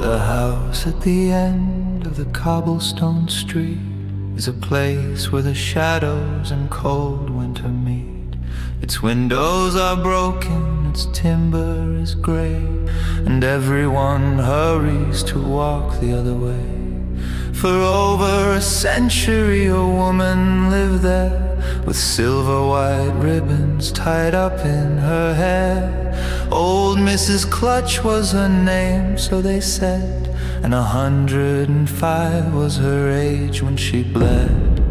The house at the end of the cobblestone street is a place where the shadows and cold winter meet. Its windows are broken, its timber is gray, and everyone hurries to walk the other way. For over a century a woman lived there, with silver white ribbons tied up in her hair. Old Mrs. Clutch was her name, so they said, and 105 was her age when she bled.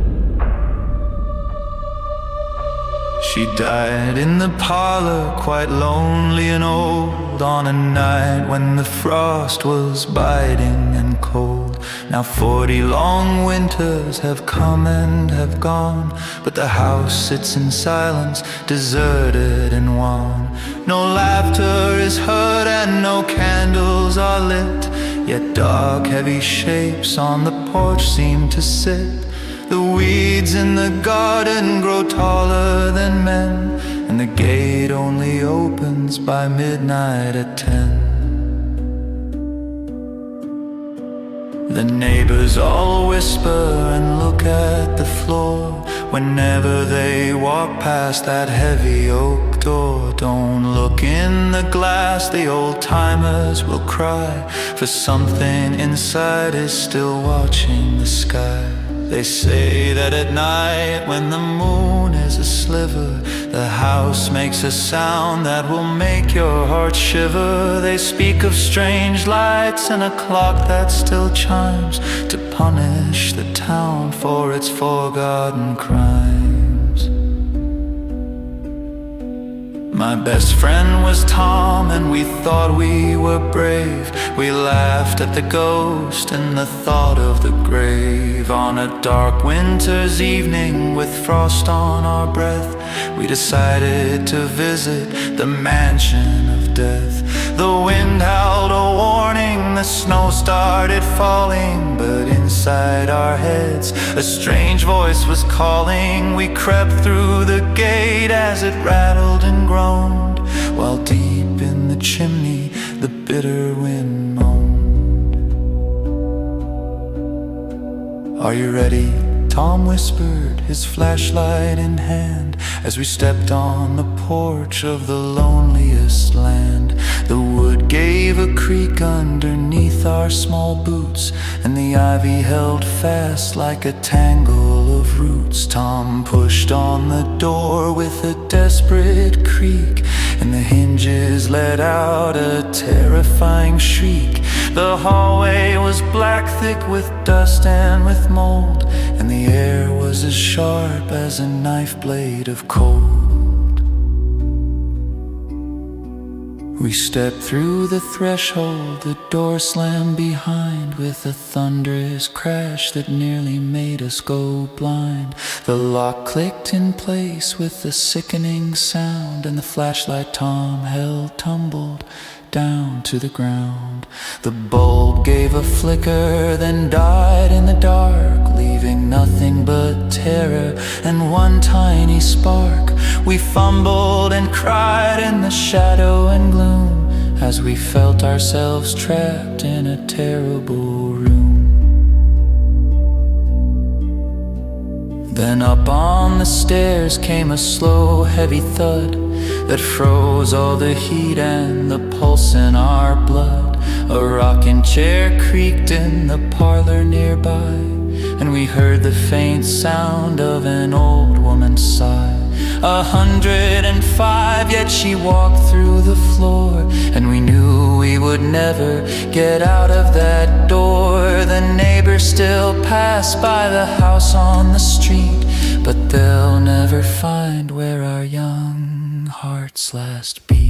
She died in the parlor, quite lonely and old, on a night when the frost was biting and cold. Now 40 long winters have come and have gone, but the house sits in silence, deserted and wan. No laughter is heard and no candles are lit, yet dark heavy shapes on the porch seem to sit. The weeds in the garden grow taller than men, and the gate only opens by midnight at 10. The neighbors all whisper and look at the floor whenever they walk past that heavy oak door. Don't look in the glass, the old-timers will cry, for something inside is still watching the sky. They say that at night when the moon is a sliver, the house makes a sound that will make your heart shiver. They speak of strange lights and a clock that still chimes to punish the town for its forgotten crimes. My best friend was Tom, and we thought we were brave. We laughed at the ghost and the thought of the grave. On a dark winter's evening with frost on our breath, we decided to visit the mansion of death. The wind howled a warning, the snow started falling, but inside our heads a strange voice was calling. We crept through the gate as it rattled and groaned, while deep in the chimney the bitter wind moaned. "Are you ready?" Tom whispered, his flashlight in hand, as we stepped on the porch of the loneliest land. The wood gave a creak underneath our small boots, and the ivy held fast like a tangle of roots. Tom pushed on the door with a desperate creak, and the hinges let out a terrifying shriek. The hallway was black, thick with dust and with mold, and the air was as sharp as a knife blade of cold. We stepped through the threshold, the door slammed behind with a thunderous crash that nearly made us go blind. The lock clicked in place with a sickening sound, and the flashlight Tom held tumbled down to the ground. The bulb gave a flicker, then died in the dark, leaving nothing but terror and one tiny spark. We fumbled and cried in the shadow and gloom, as we felt ourselves trapped in a terrible room. Then up on the stairs came a slow, heavy thud that froze all the heat and the pulse in our blood. A rocking chair creaked in the parlor nearby, and we heard the faint sound of an old woman's sigh. 105, yet she walked through the floor, and we knew we would never get out of that door. The neighbors still pass by the house on the street, but they'll never find where our young hearts last beat.